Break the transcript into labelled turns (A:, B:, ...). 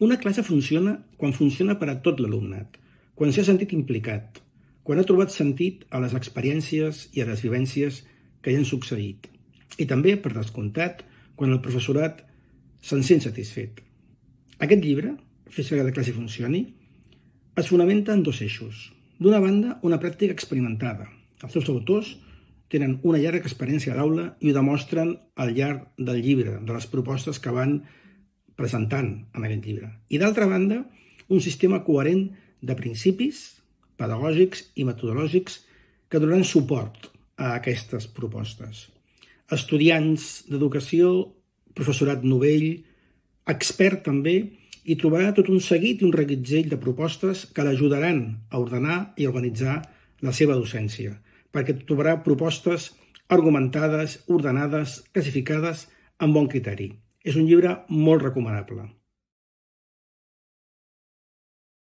A: Una classe funciona quan funciona per a tot l'alumnat, quan s'ha sentit implicat, quan ha trobat sentit a les experiències i a les vivències que hi han succeït. I també, per descomptat, quan el professorat se'n sent satisfet. Aquest llibre, Fes que la classe funcioni, es fonamenta en dos eixos. D'una banda, una pràctica experimentada. Els seus autors tenen una llarga experiència a l'aula i ho demostren al llarg del llibre, de les propostes que van presentant en aquest llibre. I d'altra banda, un sistema coherent de principis pedagògics i metodològics que donaran suport a aquestes propostes. Estudiants d'educació, professorat novell, expert també, i trobarà tot un seguit i un reguitzell de propostes que l'ajudaran a ordenar i organitzar la seva docència, perquè trobarà propostes argumentades, ordenades, classificades amb bon criteri. És un llibre molt recomanable.